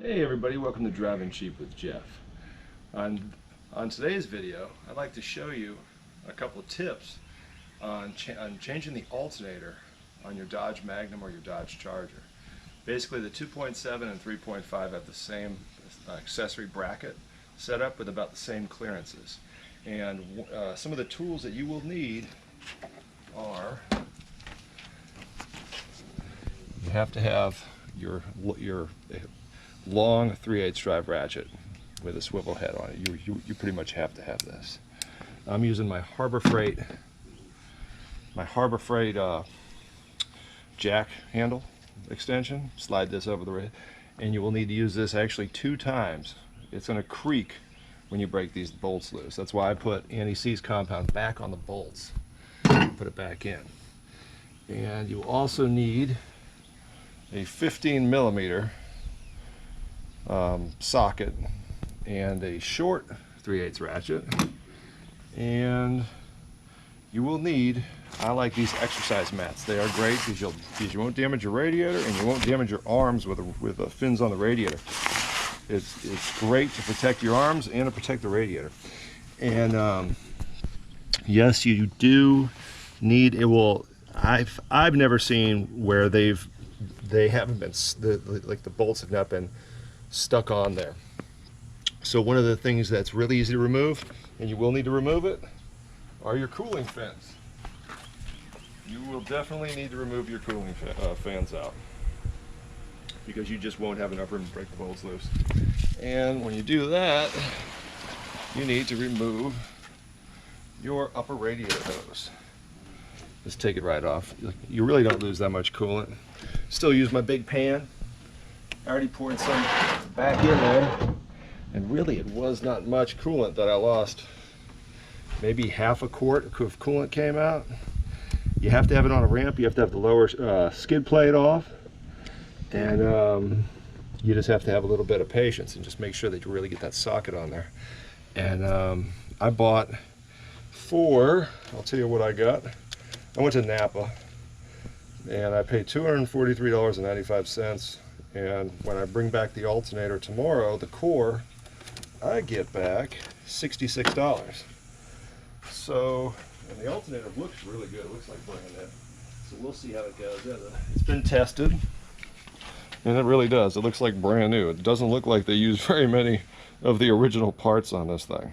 Hey everybody, welcome to Driving Cheap with Jeff. On today's video, I'd like to show you a couple of tips on changing the alternator on your Dodge Magnum or your Dodge Charger. Basically the 2.7 and 3.5 have the same accessory bracket set up with about the same clearances. And some of the tools that you will need are, you have to have your long 3/8 drive ratchet with a swivel head on it. You pretty much have to have this. I'm using my Harbor Freight jack handle extension. Slide this over the red, and you will need to use this actually 2 times. It's going to creak when you break these bolts loose. That's why I put anti-seize compound back on the bolts. Put it back in. And you also need a 15mm socket and a short 3/8 ratchet, and you will need, I like these exercise mats. They are great because you won't damage your radiator and you won't damage your arms with the fins on the radiator. It's great to protect your arms and to protect the radiator. And yes, you do need, it will, I've never seen where they haven't been, like the bolts have not been stuck on there. So one of the things that's really easy to remove, and you will need to remove it, are your cooling fins. You will definitely need to remove your cooling fans out, because you just won't have enough room to break the bolts loose. And when you do that, you need to remove your upper radiator hose. Just take it right off. You really don't lose that much coolant. Still use my big pan. I already poured some back in there, and really it was not much coolant that I lost. Maybe half a quart of coolant came out. You have to have it on a ramp. You have to have the lower skid plate off, and you just have to have a little bit of patience and just make sure that you really get that socket on there. And I bought 4, I'll tell you what I got. I went to Napa and I paid $243.95, and when I bring back the alternator tomorrow, the core, I get back $66. So, and the alternator looks really good. It looks like brand new. So we'll see how it goes. It's been tested, and it really does. It looks like brand new. It doesn't look like they used very many of the original parts on this thing.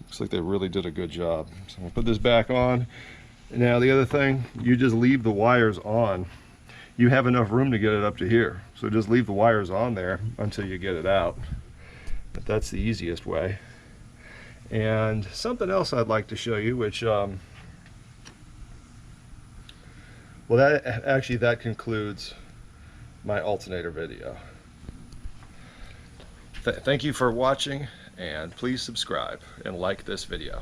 Looks like they really did a good job. So I'm gonna put this back on. Now the other thing, you just leave the wires on. You have enough room to get it up to here, so just leave the wires on there until you get it out. But that's the easiest way. And something else I'd like to show you, which well, that concludes my alternator video. Thank you for watching, and please subscribe and like this video.